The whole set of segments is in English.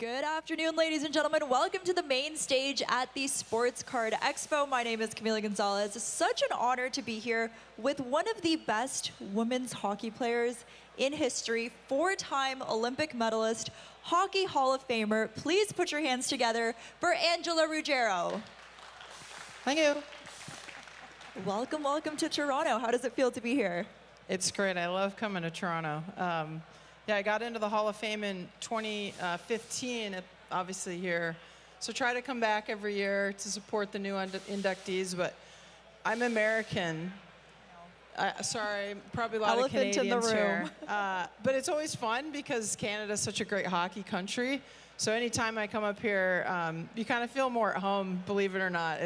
Good afternoon, ladies and gentlemen. Welcome to the main stage at the Sports Card Expo. My name is Camila Gonzalez. It's such an honor to be here with one of the best women's hockey players in history, four-time Olympic medalist, Hockey Hall of Famer. Please put your hands together for Angela Ruggiero. Thank you. Welcome, welcome to Toronto. How does it feel to be here? It's great. I love coming to Toronto. Yeah, I got into the Hall of Fame in 2015, obviously here. So try to come back every year to support the new inductees, but I'm American. Sorry, probably a lot of Canadians here. But it's always fun because Canada's such a great hockey country. So anytime I come up here, you kind of feel more at home, believe it or not.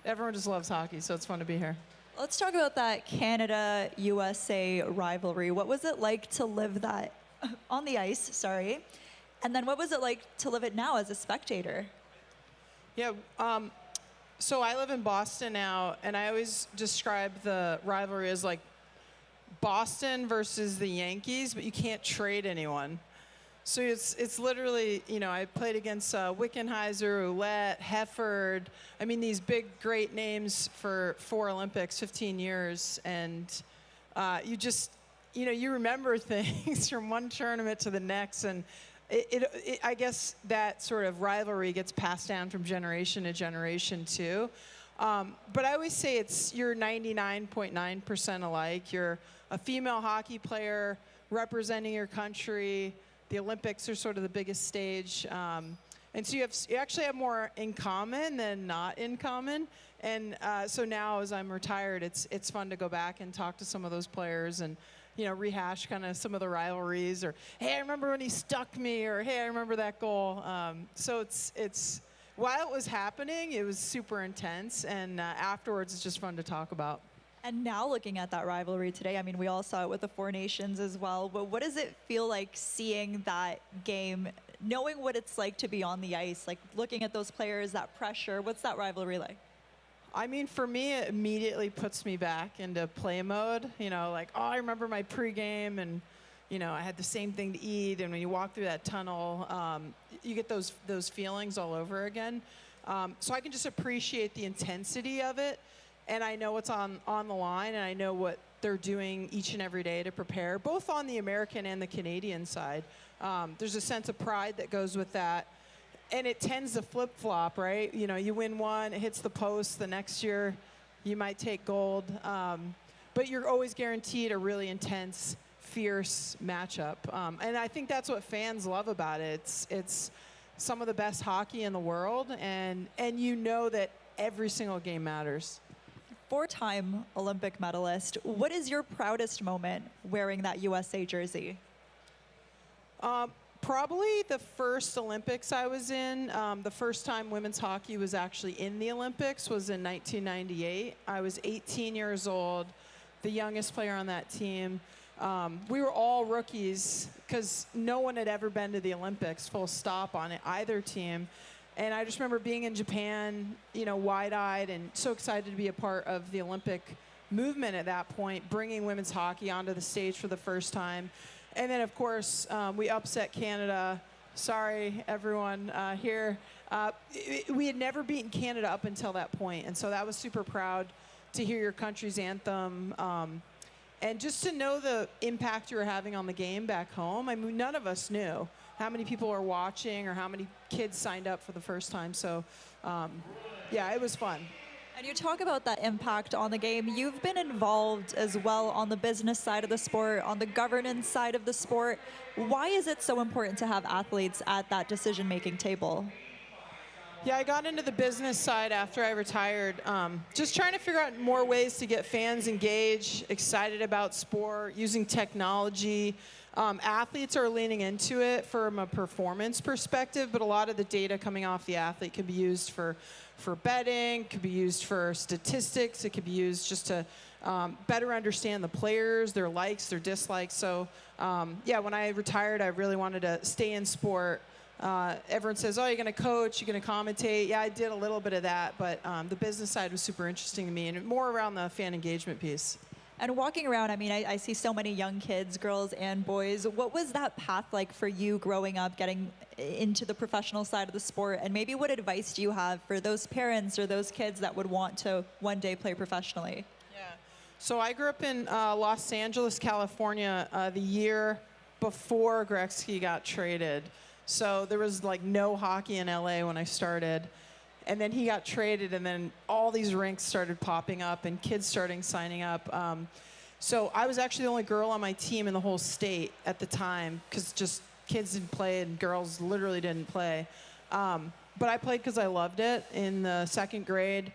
Everyone just loves hockey, so it's fun to be here. Let's talk about that Canada-USA rivalry. What was it like to live that on the ice, sorry, and then what was it like to live it now as a spectator? Yeah, so I live in Boston now, and I always describe the rivalry as like Boston versus the Yankees, but you can't trade anyone. So it's literally, you know, I played against Wickenheiser, Ouellette, Hefford. I mean, these big, great names for 4 Olympics, 15 years. And you just, you know, you remember things from one tournament to the next. And I guess that sort of rivalry gets passed down from generation to generation, too. But I always say you're 99.9% alike. You're a female hockey player representing your country. The Olympics are sort of the biggest stage. And so you actually have more in common than not in common. And so now as I'm retired, it's fun to go back and talk to some of those players and, you know, rehash kind of some of the rivalries, or, hey, I remember when he stuck me, or, hey, I remember that goal. So while it was happening, it was super intense. And afterwards, it's just fun to talk about. And now looking at that rivalry today, I mean, we all saw it with the Four Nations as well, but what does it feel like seeing that game, knowing what it's like to be on the ice, like looking at those players, that pressure? What's that rivalry like? I mean, for me, it immediately puts me back into play mode. You know, like, oh, I remember my pregame, and, you know, I had the same thing to eat, and when you walk through that tunnel, you get those feelings all over again. So I can just appreciate the intensity of it. And I know what's on the line, and I know what they're doing each and every day to prepare, both on the American and the Canadian side. There's a sense of pride that goes with that. And it tends to flip-flop, right? You know, you win one, it hits the post. The next year, you might take gold. But you're always guaranteed a really intense, fierce matchup. And I think that's what fans love about it. It's some of the best hockey in the world, and you know that every single game matters. Four-time Olympic medalist. What is your proudest moment wearing that USA jersey? Probably the first Olympics I was in. The first time women's hockey was actually in the Olympics was in 1998. I was 18 years old, the youngest player on that team. We were all rookies because no one had ever been to the Olympics, full stop, on either team. And I just remember being in Japan, you know, wide-eyed and so excited to be a part of the Olympic movement at that point, bringing women's hockey onto the stage for the first time. And then, of course, we upset Canada. Sorry, everyone here. We had never beaten Canada up until that point, and so that was super proud to hear your country's anthem. And just to know the impact you were having on the game back home. I mean, none of us knew how many people are watching or how many kids signed up for the first time. So, yeah, it was fun. And you talk about that impact on the game. You've been involved as well on the business side of the sport, on the governance side of the sport. Why is it so important to have athletes at that decision-making table? Yeah, I got into the business side after I retired, just trying to figure out more ways to get fans engaged, excited about sport, using technology. Athletes are leaning into it from a performance perspective, but a lot of the data coming off the athlete could be used for betting, could be used for statistics, it could be used just to better understand the players, their likes, their dislikes. So, yeah, when I retired, I really wanted to stay in sport. Everyone says, oh, you're going to coach, you're going to commentate. Yeah, I did a little bit of that, but the business side was super interesting to me, and more around the fan engagement piece. And walking around, I mean, I see so many young kids, girls and boys. What was that path like for you growing up, getting into the professional side of the sport? And maybe what advice do you have for those parents or those kids that would want to one day play professionally? Yeah. So I grew up in Los Angeles, California, the year before Gretzky got traded. So there was like no hockey in LA when I started. And then he got traded, and then all these rinks started popping up and kids starting signing up. So I was actually the only girl on my team in the whole state at the time, because just kids didn't play and girls literally didn't play. But I played because I loved it. In the second grade,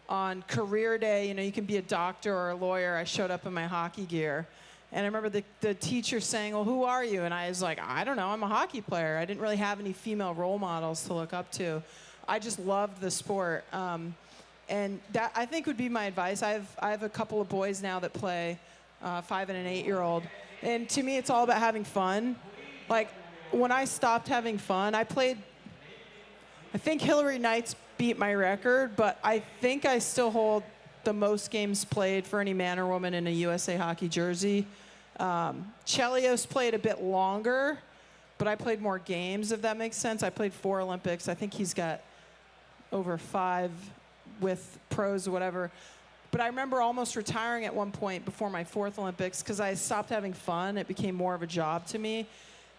on career day, you know, you can be a doctor or a lawyer. I showed up in my hockey gear. And I remember the teacher saying, well, who are you? And I was like, I don't know, I'm a hockey player. I didn't really have any female role models to look up to. I just loved the sport. And that, I think, would be my advice. I have a couple of boys now that play, 5 and an 8-year-old. And to me, it's all about having fun. Like, when I stopped having fun, I think Hillary Knight's beat my record, but I think I still hold the most games played for any man or woman in a USA Hockey jersey. Chelios played a bit longer, but I played more games, if that makes sense. I played 4 Olympics. I think he's got over 5 with pros or whatever. But I remember almost retiring at one point before my 4th Olympics because I stopped having fun. It became more of a job to me.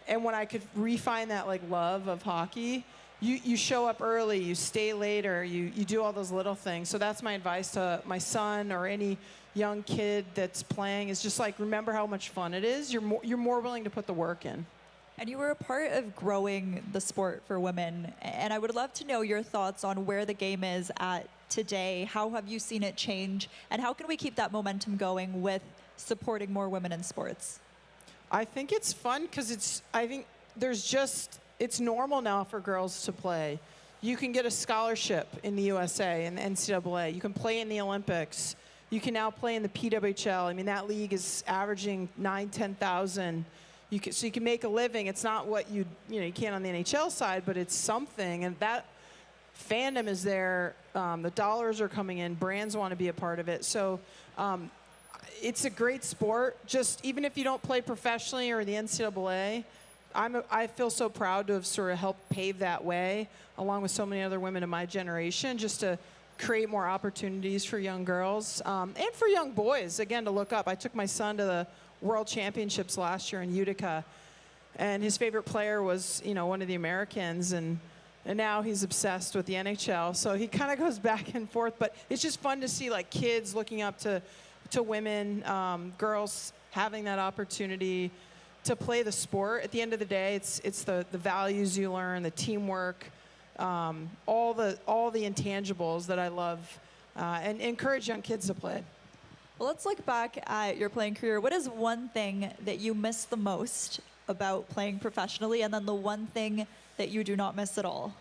And when I could refine that like love of hockey, you show up early, you stay later, you do all those little things. So that's my advice to my son or any young kid that's playing, is just like, remember how much fun it is. You're more willing to put the work in. And you were a part of growing the sport for women. And I would love to know your thoughts on where the game is at today. How have you seen it change? And how can we keep that momentum going with supporting more women in sports? I think it's fun because it's normal now for girls to play. You can get a scholarship in the USA and the NCAA. You can play in the Olympics. You can now play in the PWHL. I mean, that league is averaging 10,000. So you can make a living. It's not what you can't on the NHL side, but it's something. And that fandom is there. The dollars are coming in. Brands want to be a part of it. So it's a great sport. Just even if you don't play professionally or the NCAA, I feel so proud to have sort of helped pave that way, along with so many other women in my generation, just to create more opportunities for young girls and for young boys, again, to look up. I took my son to the World Championships last year in Utica, and his favorite player was, one of the Americans, and now he's obsessed with the NHL. So he kind of goes back and forth, but it's just fun to see like kids looking up to women, girls having that opportunity to play the sport. At the end of the day, it's the values you learn, the teamwork, all the intangibles that I love, and encourage young kids to play. Well, let's look back at your playing career. What is one thing that you miss the most about playing professionally, and then the one thing that you do not miss at all?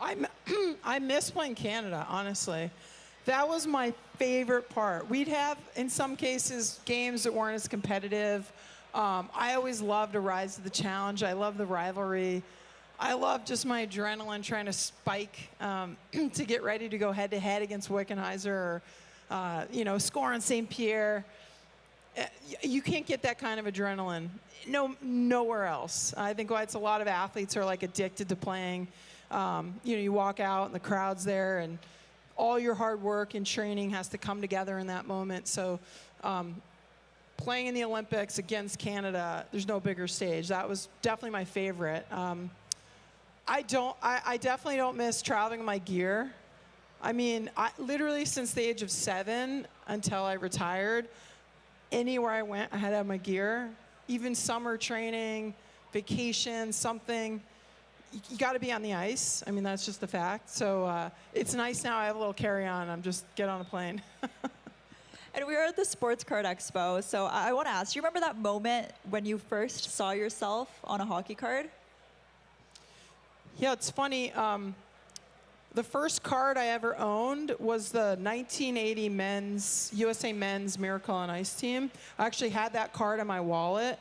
I miss playing Canada, honestly. That was my favorite part. We'd have, in some cases, games that weren't as competitive. I always loved to rise to the challenge. I love the rivalry. I love just my adrenaline trying to spike to get ready to go head-to-head against Wickenheiser or score on St. Pierre. You can't get that kind of adrenaline nowhere else. I think why it's a lot of athletes are like addicted to playing. You walk out and the crowd's there, and all your hard work and training has to come together in that moment. So playing in the Olympics against Canada, there's no bigger stage. That was definitely my favorite. I definitely don't miss traveling in my gear. I mean, literally since the age of 7 until I retired, anywhere I went, I had to have my gear. Even summer training, vacation, something, you got to be on the ice. I mean, that's just the fact. So it's nice now I have a little carry-on. I'm just get on a plane. And we were at the Sports Card Expo, so I want to ask, you remember that moment when you first saw yourself on a hockey card? Yeah, it's funny. The first card I ever owned was the 1980 USA Men's Miracle on Ice team. I actually had that card in my wallet,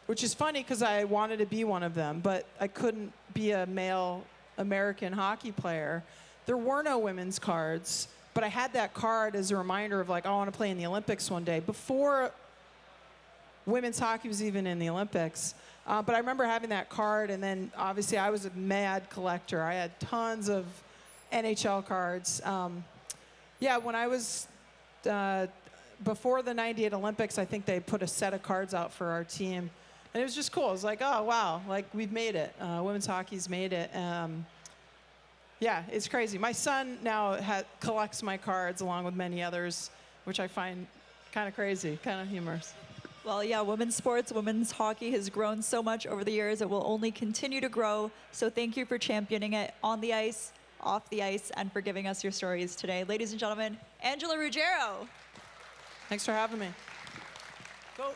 which is funny because I wanted to be one of them, but I couldn't be a male American hockey player. There were no women's cards, but I had that card as a reminder of like, I want to play in the Olympics one day. Before women's hockey was even in the Olympics. But I remember having that card, and then obviously I was a mad collector. I had tons of NHL cards. Yeah, when I was, before the 98 Olympics, I think they put a set of cards out for our team. And it was just cool. It was like, oh, wow, like we've made it. Women's hockey's made it. Yeah, it's crazy. My son now collects my cards along with many others, which I find kind of crazy, kind of humorous. Well, yeah, women's sports, women's hockey has grown so much over the years. It will only continue to grow. So thank you for championing it on the ice, off the ice, and for giving us your stories today. Ladies and gentlemen, Angela Ruggiero. Thanks for having me. Go.